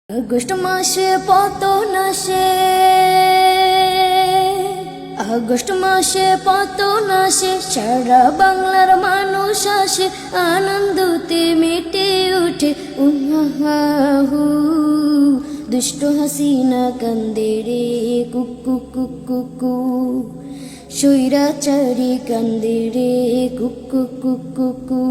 August মাসে পতন আসে, আগস্ট মাসে পতন আসে, সারা বাংলার মানুষ আসে, আনন্দতে মেটে ওঠে উহু। দুষ্ট হাসিনা কান্দে রে কুকু কুকু, স্বৈরাচারী কান্দে রে কুকু কুকু।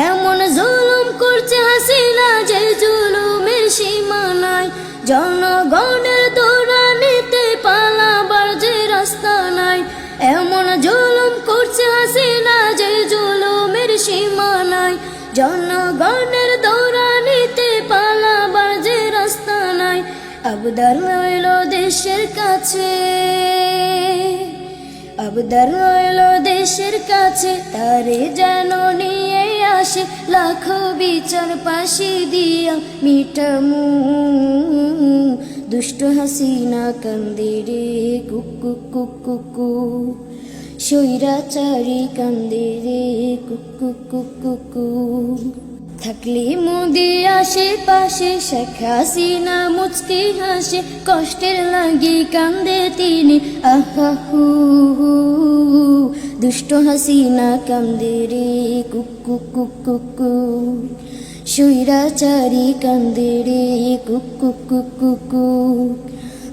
এমন জুলুম করছে হাসিনা যে জুলুমের সীমা নাই, জনগণের দৌড়ানিতে পালাবার যে রাস্তা নাই। এমন জুলুম করছে হাসিনা যে জুলুমের সীমা নাই, জনগণের দৌড়ানিতে পালাবার যে রাস্তা নাই। আবদার রইল দেশের কাছে, আবদার রইল দেশের কাছে, তারে যেন নিয়ে আসে লাখো বিচার পাশি দিয়া মিটামু। দুষ্ট হাসিনা কান্দে রে কুকু কুকু, স্বৈরাচারী কান্দে রে কুকু কুকু। থাকলে মোদি আশেপাশে, শেখ হাসিনা মুচকি হাসে, কষ্টের লাগি কান্দে তিনি আহু। দুষ্ট হাসিনা কান্দে রে কুকু কুকু, স্বৈরাচারী কান্দে রে কুকু কুকু।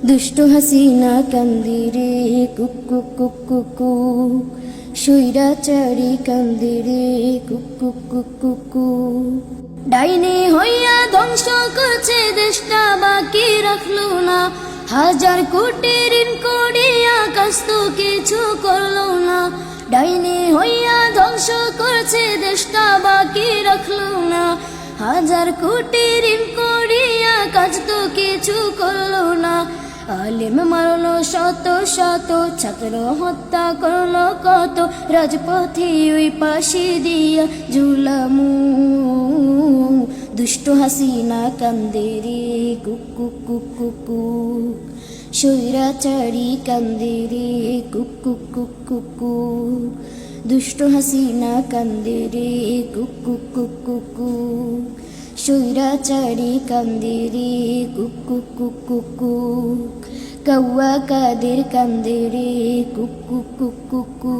দুষ্ট হাসিনা কান্দে রে কুকু কুকু, স্বৈরাচারী কান্দে রে কুকু কুকু। ডাইনি হইয়া ধ্বংস করছে দেশটা, বাকি রাখলো না। হাজার কোটি ঋণ করিয়া কাজ তো কিছু করলো না। ডাইনি হইয়া ধ্বংস করছে দেশটা, বাকি রাখলো না। হাজার কোটি ঋণ করিয়া কাজ তো কিছু করলো না। আলেম মারলো শত শত, ছাত্র হত্যা করলো কত, রাজপথে ওই পাশে দিয়া ঝুলামু। দুষ্ট হাসিনা কান্দে রে কুকু কুকু, স্বৈরাচারী কান্দে রে কুকু কুকু। দুষ্ট হাসিনা কান্দে রে কুকু কুকু, স্বৈরাচারী কান্দে রে কুকু কুকু। কৌয়া কাদের কান্দে রে কুকু কুকু।